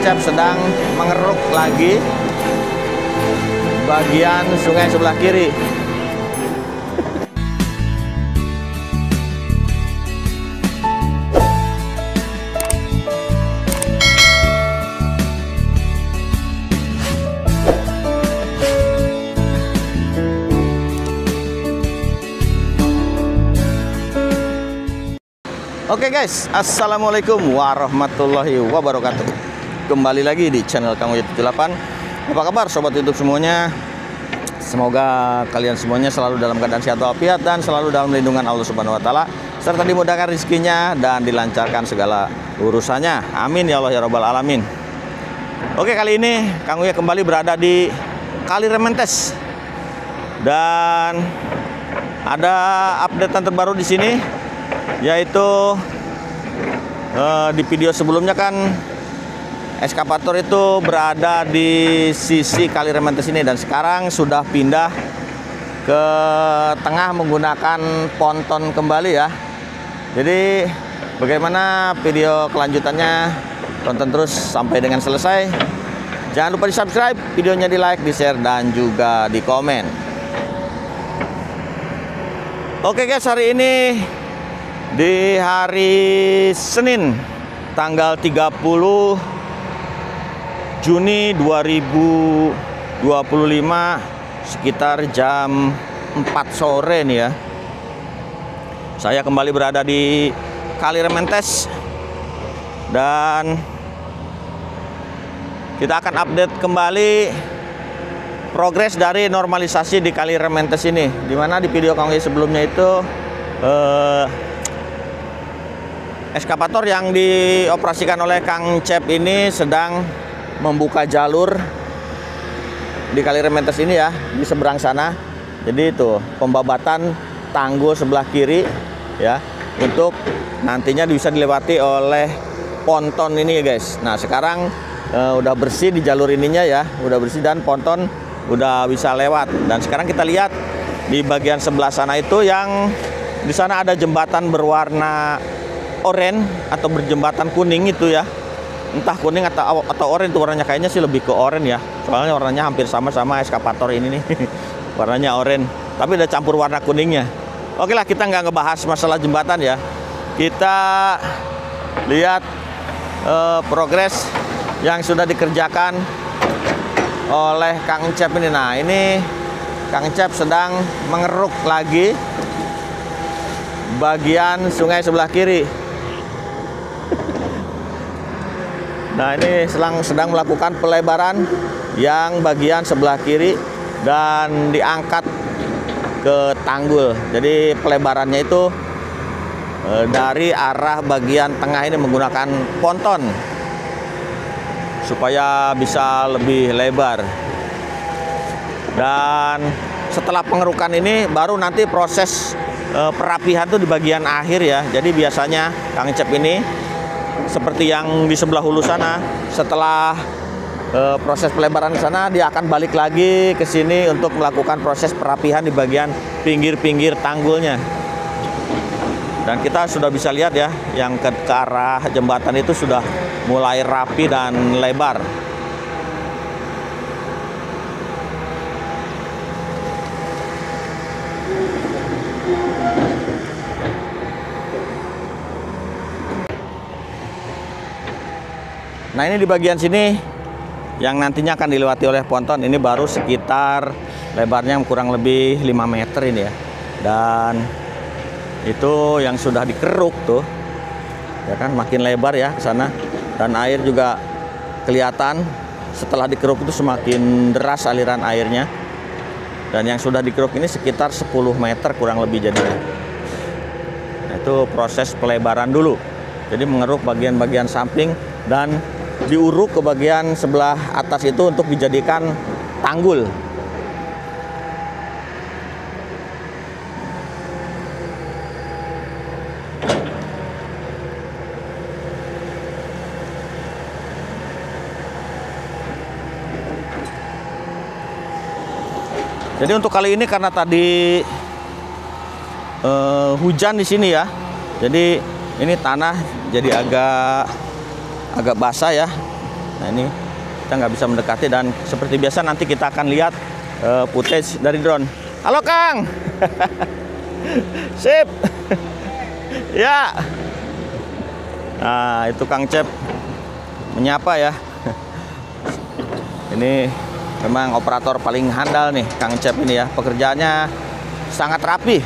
Encep sedang mengeruk lagi bagian sungai sebelah kiri. Oke guys, assalamualaikum warahmatullahi wabarakatuh. Kembali lagi di channel Kang Ujat 78. Apa kabar sobat YouTube semuanya? Semoga kalian semuanya selalu dalam keadaan sehat walafiat dan selalu dalam lindungan Allah Subhanahu wa taala, serta dimudahkan rezekinya dan dilancarkan segala urusannya. Amin ya Allah ya rabbal alamin. Oke, kali ini Kang Ujat kembali berada di Kali Rementes. Dan ada updatean terbaru di sini, yaitu di video sebelumnya kan eskavator itu berada di sisi Kali Rementes ini, dan sekarang sudah pindah ke tengah menggunakan ponton kembali ya. Jadi bagaimana video kelanjutannya, tonton terus sampai dengan selesai. Jangan lupa di subscribe, videonya di like, di share, dan juga di komen. Oke guys, hari ini di hari Senin tanggal 30 Juni 2025 sekitar jam 4 sore nih ya. Saya kembali berada di Kali Rementes dan kita akan update kembali progres dari normalisasi di Kali Rementes ini. Dimana di video Kang sebelumnya itu eskavator yang dioperasikan oleh Kang Cep ini sedang membuka jalur di Kali Rementes ini ya, di seberang sana. Jadi itu pembabatan tanggul sebelah kiri ya, untuk nantinya bisa dilewati oleh ponton ini ya guys. Nah sekarang udah bersih di jalur ininya ya, udah bersih dan ponton udah bisa lewat. Dan sekarang kita lihat di bagian sebelah sana itu, yang di sana ada jembatan berwarna oranye atau berjembatan kuning itu ya, entah kuning atau oranye. Itu warnanya kayaknya sih lebih ke oranye ya, soalnya warnanya hampir sama eskavator ini nih. Warnanya oranye tapi ada campur warna kuningnya. Oke lah, kita nggak ngebahas masalah jembatan ya, kita lihat progres yang sudah dikerjakan oleh Kang Cep ini. Nah ini Kang Cep sedang mengeruk lagi bagian sungai sebelah kiri. Nah ini sedang melakukan pelebaran yang bagian sebelah kiri dan diangkat ke tanggul. Jadi pelebarannya itu dari arah bagian tengah ini menggunakan ponton supaya bisa lebih lebar. Dan setelah pengerukan ini baru nanti proses perapihan tuh di bagian akhir ya. Jadi biasanya Kang Cep ini seperti yang di sebelah hulu sana, setelah proses pelebaran sana dia akan balik lagi ke sini untuk melakukan proses perapihan di bagian pinggir-pinggir tanggulnya. Dan kita sudah bisa lihat ya, yang ke arah jembatan itu sudah mulai rapi dan lebar. Nah ini di bagian sini yang nantinya akan dilewati oleh ponton ini baru sekitar lebarnya kurang lebih 5 meter ini ya. Dan itu yang sudah dikeruk tuh ya kan, makin lebar ya ke sana. Dan air juga kelihatan setelah dikeruk itu semakin deras aliran airnya. Dan yang sudah dikeruk ini sekitar 10 meter kurang lebih jadinya. Nah, itu proses pelebaran dulu. Jadi mengeruk bagian-bagian samping dan diuruk ke bagian sebelah atas itu untuk dijadikan tanggul. Jadi untuk kali ini karena tadi hujan di sini ya, jadi ini tanah jadi agak basah ya. Nah ini kita nggak bisa mendekati, dan seperti biasa nanti kita akan lihat footage dari drone. Halo Kang. Sip. Ya. Nah itu Kang Cep menyapa ya. Ini memang operator paling handal nih Kang Cep ini ya. Pekerjaannya sangat rapi.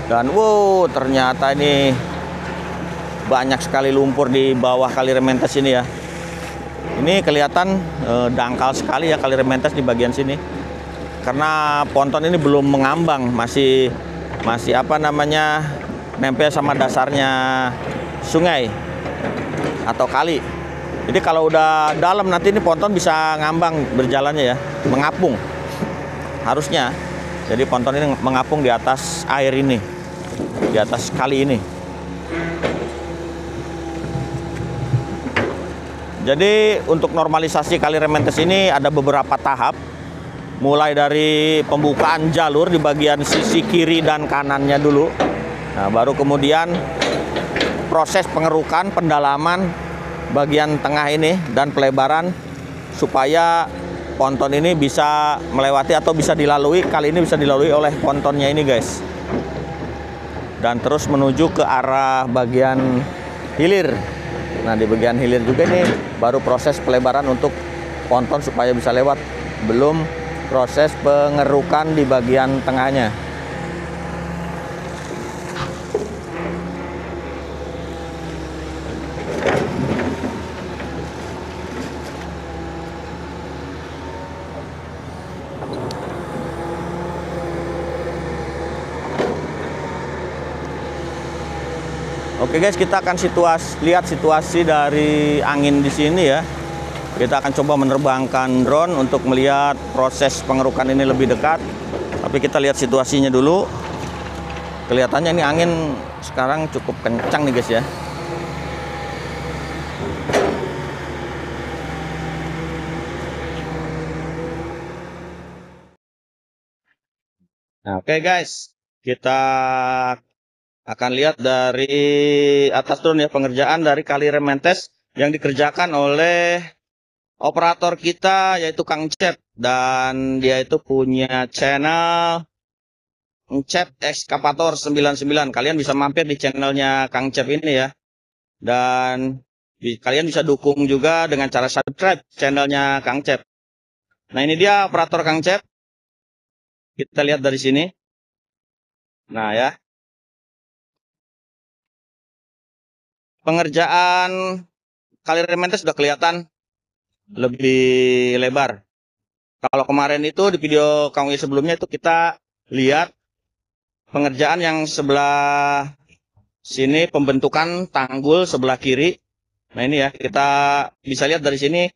Dan wow, ternyata ini banyak sekali lumpur di bawah kali Rementes ini ya. Ini kelihatan dangkal sekali ya kali Rementes di bagian sini. Karena ponton ini belum mengambang, masih apa namanya, nempel sama dasarnya sungai atau kali. Jadi kalau udah dalam nanti ini ponton bisa ngambang berjalannya ya, mengapung. Harusnya. Jadi ponton ini mengapung di atas air ini, di atas kali ini. Jadi untuk normalisasi kali Rementes ini ada beberapa tahap. Mulai dari pembukaan jalur di bagian sisi kiri dan kanannya dulu. Nah, baru kemudian proses pengerukan, pendalaman bagian tengah ini dan pelebaran supaya ponton ini bisa melewati atau bisa dilalui, kali ini bisa dilalui oleh pontonnya ini guys. Dan terus menuju ke arah bagian hilir. Nah di bagian hilir juga ini baru proses pelebaran untuk ponton supaya bisa lewat. Belum proses pengerukan di bagian tengahnya. Oke guys, kita akan lihat situasi dari angin di sini ya. Kita akan coba menerbangkan drone untuk melihat proses pengerukan ini lebih dekat. Tapi kita lihat situasinya dulu. Kelihatannya ini angin sekarang cukup kencang nih guys ya. Nah, oke guys, kita akan lihat dari atas drone ya pengerjaan dari kali Rementes yang dikerjakan oleh operator kita yaitu Kang Cep, dan dia itu punya channel Cep Ekskavator 99. Kalian bisa mampir di channelnya Kang Cep ini ya. Dan kalian bisa dukung juga dengan cara subscribe channelnya Kang Cep. Nah, ini dia operator Kang Cep. Kita lihat dari sini. Nah, ya. Pengerjaan kali Rementes sudah kelihatan lebih lebar. Kalau kemarin itu di video Kang Wi sebelumnya itu kita lihat pengerjaan yang sebelah sini, pembentukan tanggul sebelah kiri. Nah ini ya, kita bisa lihat dari sini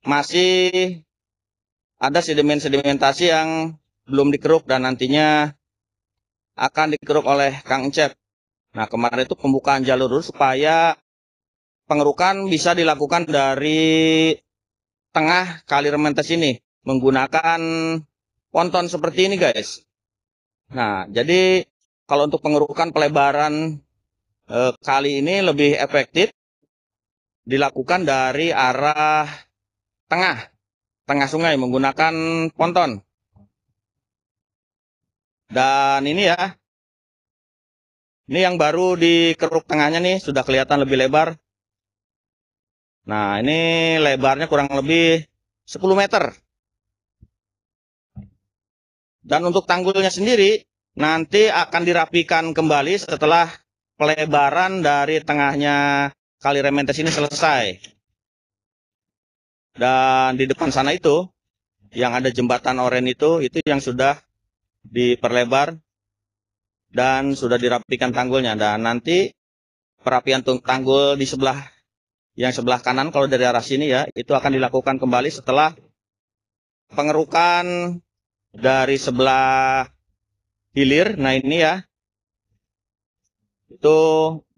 masih ada sedimentasi yang belum dikeruk dan nantinya akan dikeruk oleh Kang Cep. Nah kemarin itu pembukaan jalur dulu supaya pengerukan bisa dilakukan dari tengah kali Rementes ini menggunakan ponton seperti ini guys. Nah jadi kalau untuk pengerukan pelebaran kali ini lebih efektif dilakukan dari arah tengah sungai menggunakan ponton. Dan ini ya, ini yang baru dikeruk tengahnya nih sudah kelihatan lebih lebar. Nah ini lebarnya kurang lebih 10 meter. Dan untuk tanggulnya sendiri nanti akan dirapikan kembali setelah pelebaran dari tengahnya kali Rementes ini selesai. Dan di depan sana itu yang ada jembatan oren itu yang sudah diperlebar dan sudah dirapikan tanggulnya. Dan nanti perapian tanggul di sebelah kanan kalau dari arah sini ya, itu akan dilakukan kembali setelah pengerukan dari sebelah hilir. Nah ini ya, itu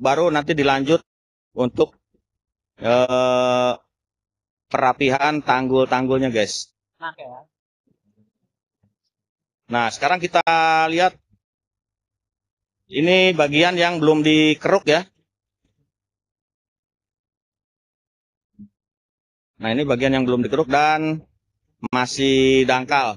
baru nanti dilanjut untuk perapihan tanggul-tanggulnya guys. Nah sekarang kita lihat ini bagian yang belum dikeruk ya. Nah, ini bagian yang belum dikeruk dan masih dangkal.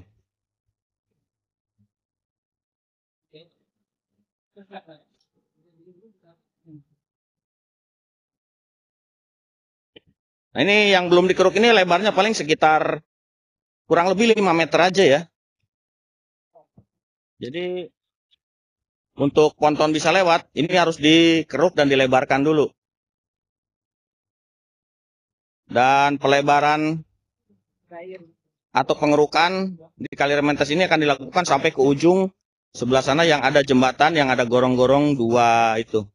Nah, ini yang belum dikeruk ini lebarnya paling sekitar kurang lebih 5 meter aja ya. Jadi untuk ponton bisa lewat, ini harus dikeruk dan dilebarkan dulu. Dan pelebaran atau pengerukan di Kali Rementes ini akan dilakukan sampai ke ujung sebelah sana yang ada jembatan, yang ada gorong-gorong 2 itu.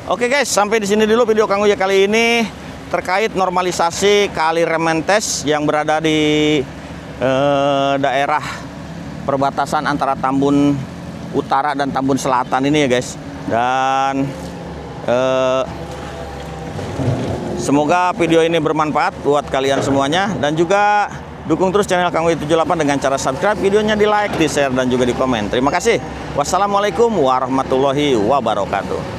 Oke guys, sampai di sini dulu video Kang Uya kali ini terkait normalisasi Kali Rementes yang berada di daerah perbatasan antara Tambun Utara dan Tambun Selatan ini ya guys. Dan semoga video ini bermanfaat buat kalian semuanya, dan juga dukung terus channel Kang Uya 78 dengan cara subscribe, videonya di like, di share, dan juga di komen. Terima kasih. Wassalamualaikum warahmatullahi wabarakatuh.